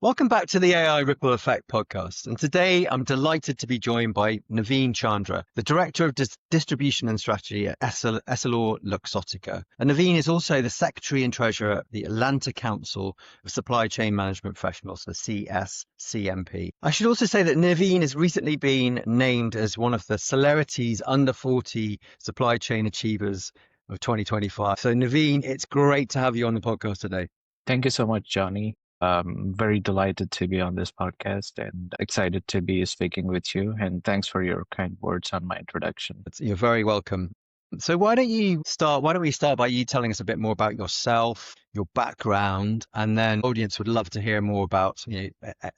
Welcome back to the AI Ripple Effect podcast. And today I'm delighted to be joined by Naveen Chandra, the Director of Distribution and Strategy at EssilorLuxottica. And Naveen is also the Secretary and Treasurer at the Atlanta Council of Supply Chain Management Professionals, the CSCMP. I should also say that Naveen has recently been named as one of the Celerity's Under 40 Supply Chain Achievers of 2025. So Naveen, it's great to have you on the podcast today. Thank you so much, Johnny. Very delighted to be on this podcast and excited to be speaking with you. And thanks for your kind words on my introduction. You're very welcome. So why don't we start by you telling us a bit more about yourself, your background, and then the audience would love to hear more about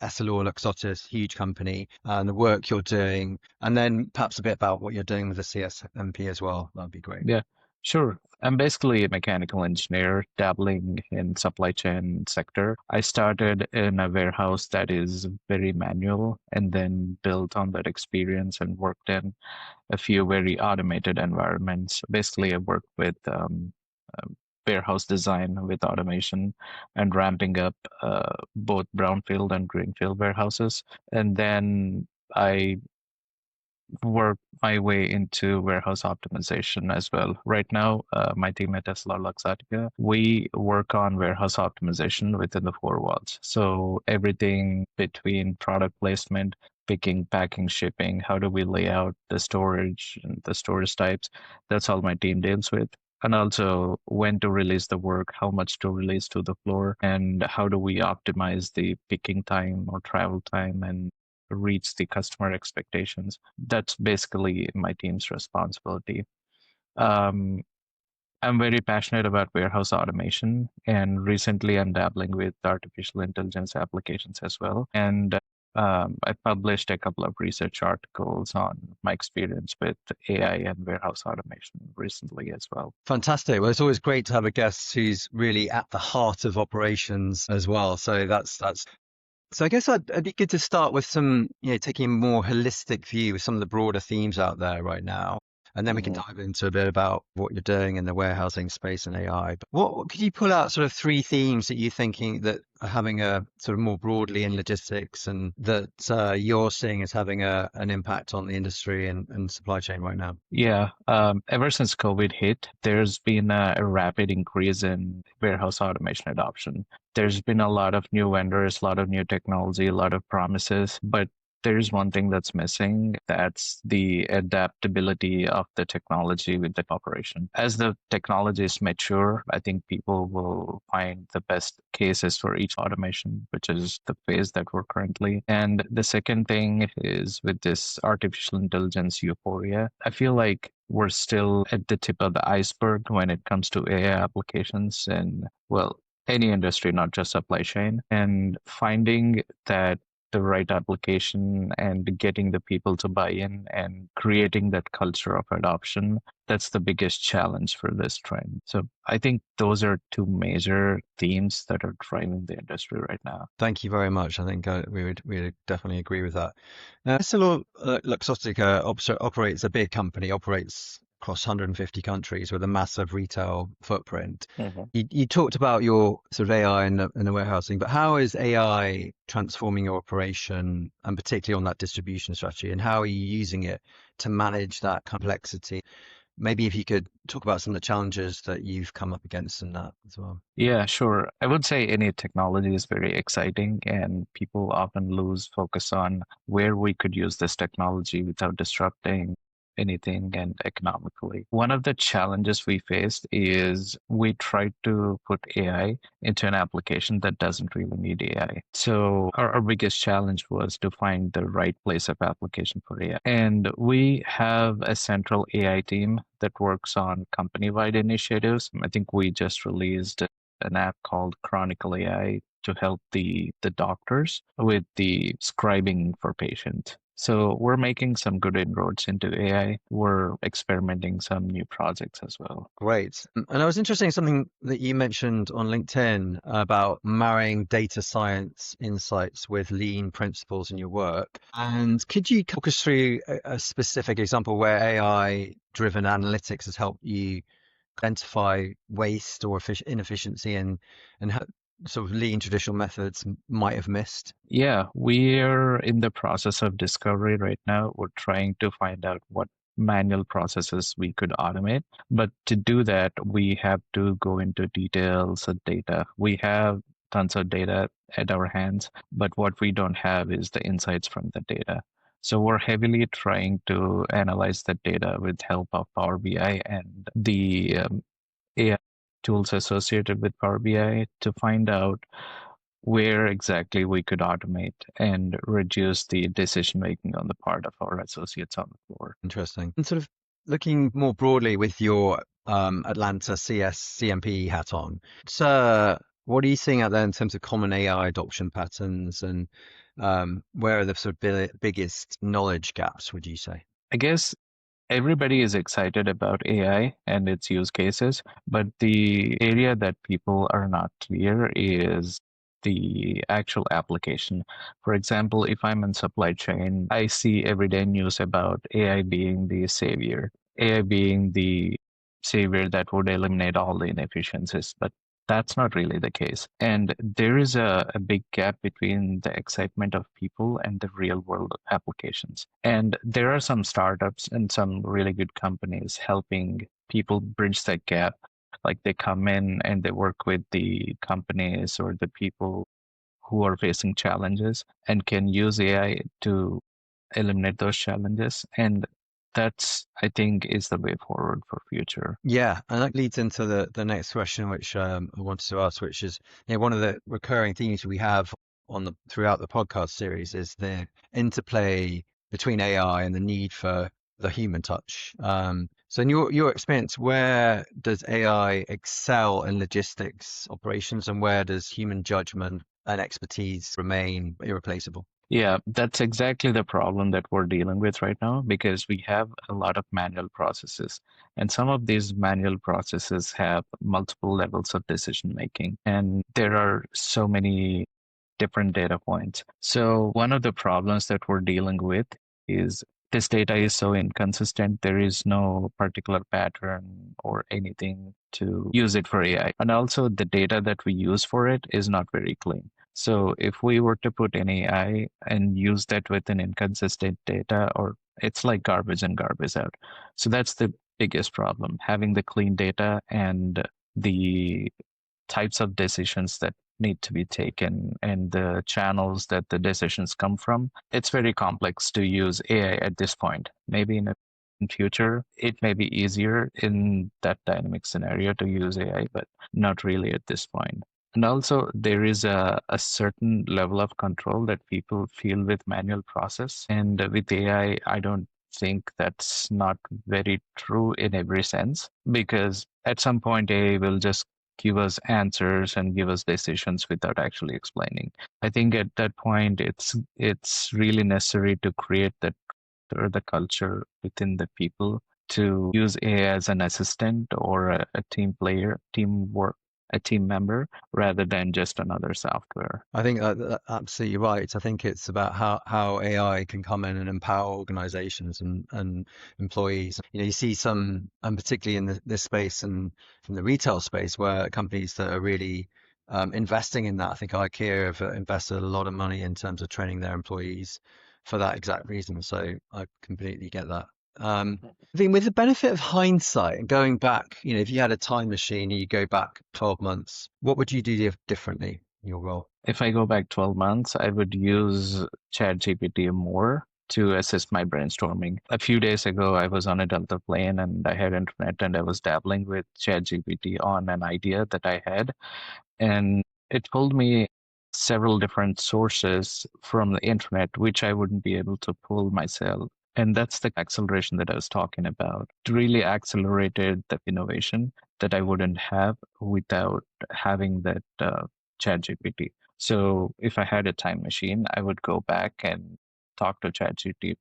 EssilorLuxottica's huge company and the work you're doing, and then perhaps a bit about what you're doing with the CSMP as well. That'd be great. Yeah, sure. I'm basically a mechanical engineer dabbling in supply chain sector. I started in a warehouse that is very manual and then built on that experience and worked in a few very automated environments. Basically, I worked with warehouse design with automation and ramping up both brownfield and greenfield warehouses. And then I work my way into warehouse optimization as well. Right now, my team at EssilorLuxottica, we work on warehouse optimization within the four walls. So everything between product placement, picking, packing, shipping, how do we lay out the storage and the storage types, that's all my team deals with. And also when to release the work, how much to release to the floor, and how do we optimize the picking time or travel time and reach the customer expectations. That's basically my team's responsibility. Um, I'm very passionate about warehouse automation, and recently I'm dabbling with artificial intelligence applications as well. And I published a couple of research articles on my experience with AI and warehouse automation recently as well. Fantastic. Well, it's always great to have a guest who's really at the heart of operations as well. So that's so I guess it'd be good to start with some, taking a more holistic view of some of the broader themes out there right now. And then we can dive into a bit about what you're doing in the warehousing space and AI. But what could you pull out sort of three themes that you're thinking that are having a sort of more broadly in logistics and that you're seeing as having an impact on the industry and supply chain right now? Yeah, ever since COVID hit, there's been a rapid increase in warehouse automation adoption. There's been a lot of new vendors, a lot of new technology, a lot of promises, but there's one thing that's missing. That's the adaptability of the technology with the operation. As the technology is mature, I think people will find the best cases for each automation, which is the phase that we're currently. And the second thing is with this artificial intelligence euphoria, I feel like we're still at the tip of the iceberg when it comes to AI applications and, well, any industry, not just supply chain, and finding that the right application and getting the people to buy in and creating that culture of adoption, that's the biggest challenge for this trend. So I think those are two major themes that are driving the industry right now. Thank you very much. I think we would definitely agree with that. Now, EssilorLuxottica operates a big company, operates across 150 countries with a massive retail footprint. Mhm. You talked about your sort of AI in the warehousing, but how is AI transforming your operation and particularly on that distribution strategy? And how are you using it to manage that complexity? Maybe if you could talk about some of the challenges that you've come up against in that as well. Yeah, sure. I would say any technology is very exciting, and people often lose focus on where we could use this technology without disrupting anything and economically. One of the challenges we faced is we tried to put AI into an application that doesn't really need AI. So our biggest challenge was to find the right place of application for AI. And we have a central AI team that works on company-wide initiatives. I think we just released an app called Chronicle AI to help the doctors with the scribing for patients. So we're making some good inroads into AI. We're experimenting some new projects as well. Great. And I was interested in something that you mentioned on LinkedIn about marrying data science insights with lean principles in your work. And could you talk us through a specific example where AI-driven analytics has helped you identify waste or inefficiency and sort of lean traditional methods might have missed? Yeah, we're in the process of discovery right now. We're trying to find out what manual processes we could automate. But to do that, we have to go into details of data. We have tons of data at our hands, but what we don't have is the insights from the data. So we're heavily trying to analyze the data with help of Power BI and the AI tools associated with Power BI to find out where exactly we could automate and reduce the decision making on the part of our associates on the floor. Interesting. And sort of looking more broadly with your Atlanta CSCMP hat on, so what are you seeing out there in terms of common AI adoption patterns, and where are the sort of biggest knowledge gaps, would you say? I guess everybody is excited about AI and its use cases, but the area that people are not clear is the actual application. For example, if I'm in supply chain, I see everyday news about AI being the savior, AI being the savior that would eliminate all the inefficiencies, but that's not really the case. And there is a big gap between the excitement of people and the real world applications. And there are some startups and some really good companies helping people bridge that gap. Like they come in and they work with the companies or the people who are facing challenges and can use AI to eliminate those challenges. And that's, I think, is the way forward for future. Yeah, and that leads into the next question, which I wanted to ask, which is, one of the recurring themes we have on the throughout the podcast series is the interplay between AI and the need for the human touch. So in your experience, where does AI excel in logistics operations, and where does human judgment and expertise remain irreplaceable? Yeah, that's exactly the problem that we're dealing with right now because we have a lot of manual processes. And some of these manual processes have multiple levels of decision making. And there are so many different data points. So, one of the problems that we're dealing with is this data is so inconsistent. There is no particular pattern or anything to use it for AI. And also, the data that we use for it is not very clean. So if we were to put an AI and use that with an inconsistent data, or it's like garbage in, garbage out. So that's the biggest problem, having the clean data and the types of decisions that need to be taken and the channels that the decisions come from. It's very complex to use AI at this point. Maybe in future, it may be easier in that dynamic scenario to use AI, but not really at this point. And also, there is a certain level of control that people feel with manual process. And with AI, I don't think that's not very true in every sense, because at some point, AI will just give us answers and give us decisions without actually explaining. I think at that point, it's really necessary to create that or the culture within the people to use AI as an assistant or a team player, teamwork, a team member rather than just another software. I think that's absolutely right. I think it's about how AI can come in and empower organizations and employees. You see some, and particularly in this space and from the retail space, where companies that are really investing in that. I think IKEA have invested a lot of money in terms of training their employees for that exact reason. So I completely get that. I think with the benefit of hindsight and going back, if you had a time machine and you go back 12 months, what would you do differently in your role? If I go back 12 months, I would use ChatGPT more to assist my brainstorming. A few days ago, I was on a Delta plane and I had internet and I was dabbling with ChatGPT on an idea that I had. And it told me several different sources from the internet, which I wouldn't be able to pull myself. And that's the acceleration that I was talking about. It really accelerated the innovation that I wouldn't have without having that ChatGPT. So if I had a time machine, I would go back and talk to ChatGPT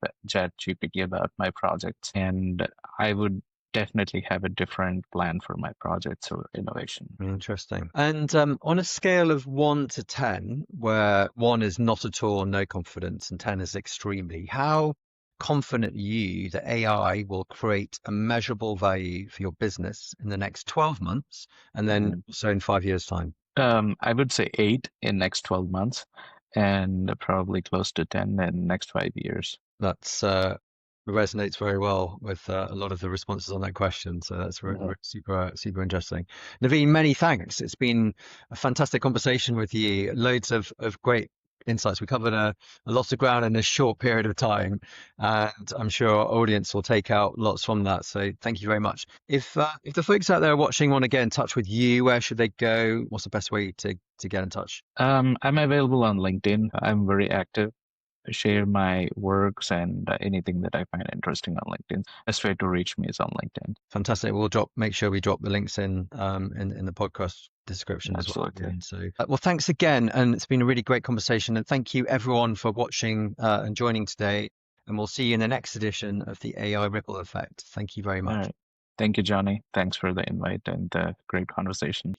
about my projects, and I would definitely have a different plan for my projects or innovation. Interesting. And on a scale of 1 to 10, where 1 is not at all, no confidence, and 10 is extremely, how confident are you that AI will create a measurable value for your business in the next 12 months and then also in 5 years' time? I would say 8 in next 12 months and probably close to 10 in next 5 years. That's resonates very well with a lot of the responses on that question. So that's Mhm. super interesting. Naveen, many thanks. It's been a fantastic conversation with you. Loads of great insights. We covered a lot of ground in a short period of time, and I'm sure our audience will take out lots from that. So thank you very much. If the folks out there watching want to get in touch with you, where should they go? What's the best way to get in touch? I'm available on LinkedIn. I'm very active. Share my works and anything that I find interesting on LinkedIn. Best way to reach me is on LinkedIn. Fantastic. Make sure we drop the links in the podcast description as well at the Absolutely. end. So, well, thanks again, and it's been a really great conversation. And thank you everyone for watching and joining today. And we'll see you in the next edition of the AI Ripple Effect. Thank you very All much. right. Thank you, Jonny. Thanks for the invite and the great conversation.